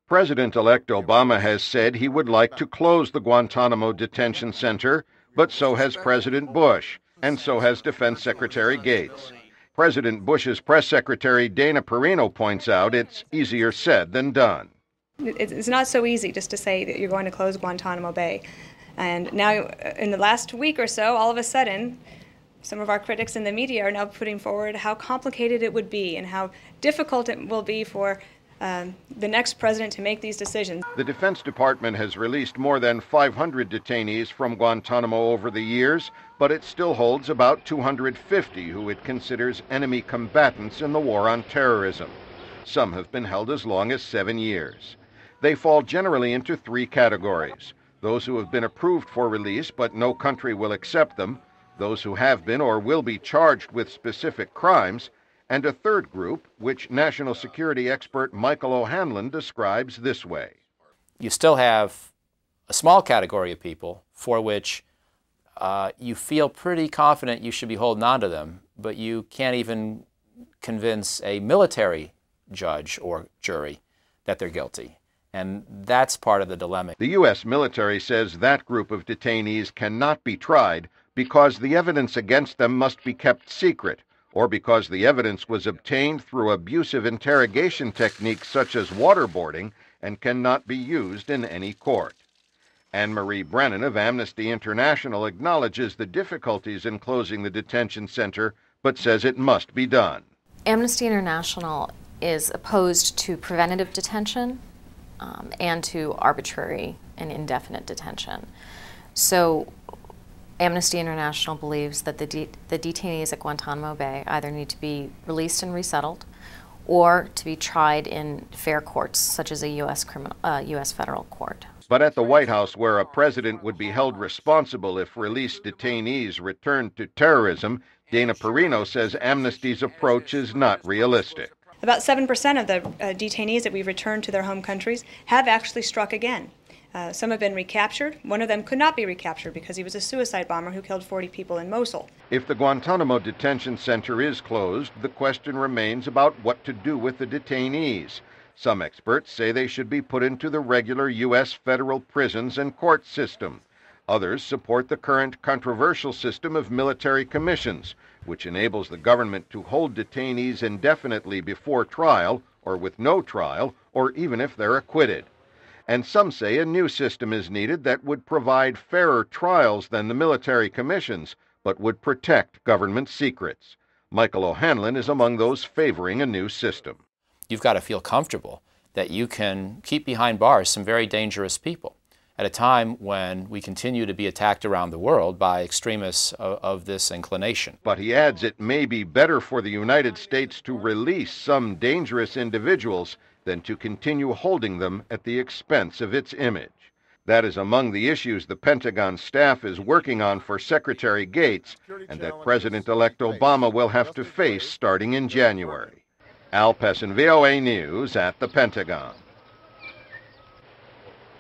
President-elect Obama has said he would like to close the Guantanamo detention center, but so has President Bush, and so has Defense Secretary Gates. President Bush's press secretary Dana Perino points out it's easier said than done. It's not so easy just to say that you're going to close Guantanamo Bay. And now, in the last week or so, all of a sudden, some of our critics in the media are now putting forward how complicated it would be and how difficult it will be for the next president to make these decisions. The Defense Department has released more than 500 detainees from Guantanamo over the years, but it still holds about 250 who it considers enemy combatants in the war on terrorism. Some have been held as long as 7 years. They fall generally into 3 categories: those who have been approved for release but no country will accept them, those who have been or will be charged with specific crimes, and a third group, which national security expert Michael O'Hanlon describes this way. You still have a small category of people for which you feel pretty confident you should be holding on to them, but you can't even convince a military judge or jury that they're guilty. And that's part of the dilemma. The U.S. military says that group of detainees cannot be tried because the evidence against them must be kept secret, or because the evidence was obtained through abusive interrogation techniques such as waterboarding and cannot be used in any court. Anne-Marie Brennan of Amnesty International acknowledges the difficulties in closing the detention center, but says it must be done. Amnesty International is opposed to preventative detention and to arbitrary and indefinite detention. So Amnesty International believes that the detainees at Guantanamo Bay either need to be released and resettled or to be tried in fair courts, such as a U.S. federal court. But at the White House, where a president would be held responsible if released detainees returned to terrorism, Dana Perino says Amnesty's approach is not realistic. About 7% of the detainees that we've returned to their home countries have actually struck again. Some have been recaptured. One of them could not be recaptured because he was a suicide bomber who killed 40 people in Mosul. If the Guantanamo detention center is closed, the question remains about what to do with the detainees. Some experts say they should be put into the regular U.S. federal prisons and court system. Others support the current controversial system of military commissions, which enables the government to hold detainees indefinitely before trial, or with no trial, or even if they're acquitted. And some say a new system is needed that would provide fairer trials than the military commissions, but would protect government secrets. Michael O'Hanlon is among those favoring a new system. You've got to feel comfortable that you can keep behind bars some very dangerous people at a time when we continue to be attacked around the world by extremists of this inclination. But he adds it may be better for the United States to release some dangerous individuals than to continue holding them at the expense of its image. That is among the issues the Pentagon staff is working on for Secretary Gates, and that President-elect Obama will have to face starting in January. Pessin, VOA News at the Pentagon.